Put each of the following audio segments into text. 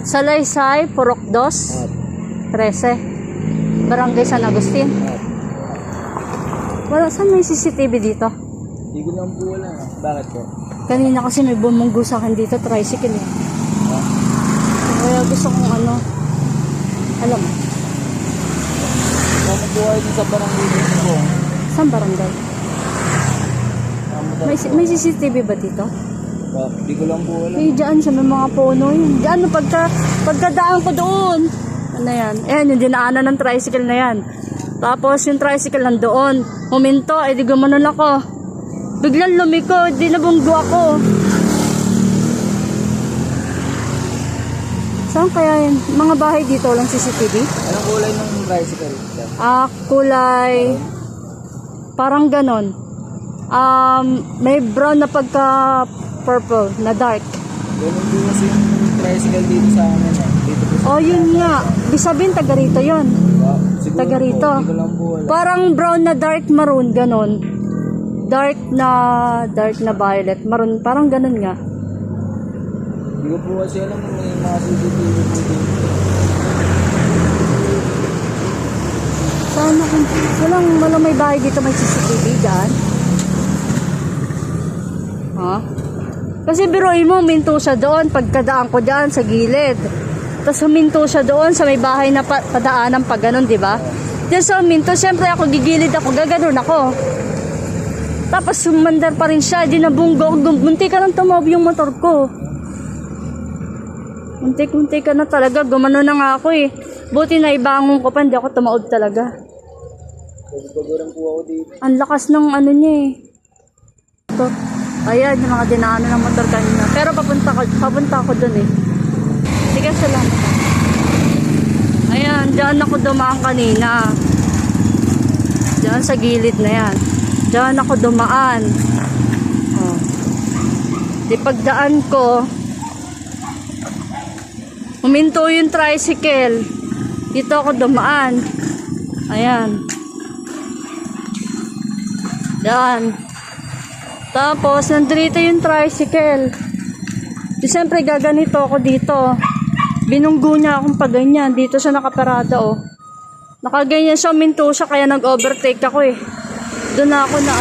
Salaysay, Purok 2, 13. Barangay San Agustin. Wala, saan may CCTV dito? Hindi ko naman po wala. Bakit po? Kanina kasi may bumunggo sa akin dito, tricycle eh. Kaya gusto kong ano, alam mo. Kung po kayo sa barangay dito po. Saan barangay? May CCTV ba dito? Hindi ko lang po wala. Eh, dyan sa may mga puno yun. Dyan, pagkadaan ko doon. Ano yan? Ayan, yung dinaanan ng tricycle na yan. Tapos yung tricycle nandoon. Huminto, eh di gumanon ako. Biglang lumiko, di nabunggo ako. Saan kaya yun? Mga bahay dito walang CCTV? Anong kulay ng tricycle? Kulay... Parang ganon. May brown na pagka purple, na dark. Ganun po kasi yung tricycle dito sa amin. Dito po sa Yun nga. Bisabin, taga rito yun. siguro Taga po, rito. hindi ko lang po wala. Parang brown na dark maroon, ganon. Dark na violet, maroon, parang ganon nga. Hindi ko po kasi alam kung may mga CCTV po dito. Sana kung walang may bahay dito may CCTV dyan. Ha? Kasi biruin mo, minto siya doon, pagkadaan ko dyan sa gilid. Tapos huminto siya doon sa may bahay na padaanan pa ganon, di ba? Diyan sa huminto, syempre ako gigilid ako, gaganon ako. Tapos sumandar pa rin siya, di nabunggo, munti ka nang tumaob yung motor ko. Munti ka na talaga, gumano na nga ako eh. Buti na ibangon ko pa, hindi ako tumaob talaga. Pagbabarang po ako dito. Ang lakas ng ano niya eh. Ito. Ayan, yung mga dinaanan ng motor kanina. Pero papunta ako dun eh. Sige, salamat. Ayan, dyan ako dumaan kanina. Dyan sa gilid na yan. Dyan ako dumaan. Oh. Di pagdaan ko, huminto yung tricycle. Dito ako dumaan. Ayan. Yan. Tapos, nandito yung tricycle. Di siyempre, gaganito ako dito. Binunggo niya akong paganyan. Dito siya nakaparada, oh. Nakaganyan siya, minto siya, kaya nag-overtake ako, eh. Doon na ako na,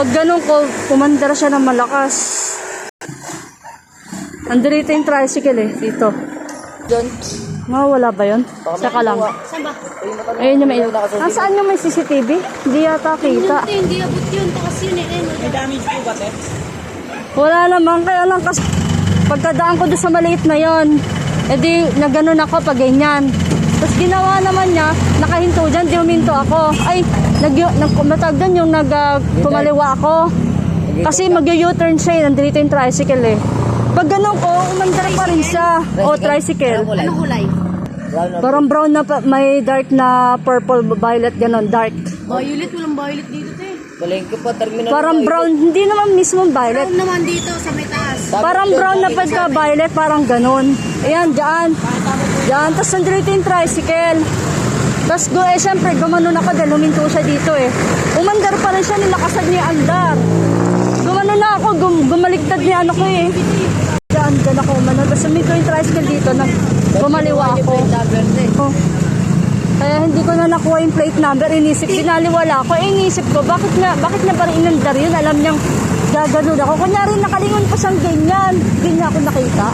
pag ganun ko, pumandar siya ng malakas. Nandito yung tricycle, eh. Dito. Diyan. Wala ba yun? Saka lang. Saan ba? Ayun yung may saan yung may CCTV? Hindi yata kita. Hindi abot yun. Takas yun eh. May damage po ba, te? Wala naman. Kaya lang kasi pagkadaan ko doon sa maliit na yon, edi nagganon ako pag ganyan. Tapos ginawa naman niya, nakahinto dyan, di huminto ako. Ay, matag doon yung pumaliwa ako. Kasi mag-u-turn siya, nandito yung tricycle eh. Pag ganun ko, umandar pa rin siya. O, tricycle. Anong kulay? Parang brown na, may dark na purple, violet, ganon, dark. Violet. Walang violet dito, te. Palengke pa, terminal. Parang brown, hindi naman mismo violet. Brown naman dito sa may taas. Parang brown na pagka-violet, parang ganon. Ayan, dyan. Dyan, tapos nandito yung tricycle. Tapos, syempre, gumanon ako dahil huminto siya dito eh. Umandar pa rin siya, nilakasad niya andar. Gumanon na ako, gumaligtad niya ano ko eh. Dyan ako umanon. Tapos huminto yung tricycle dito, bumaliwa ako. Oh. Kaya hindi ko na nakuha yung plate number, binaliwala ako. Inisip ko, bakit na ba rin inandar yun? Alam niyang gaganon ako. Kunyari nakalingon pa siyang ganyan. Hindi niya ako nakita.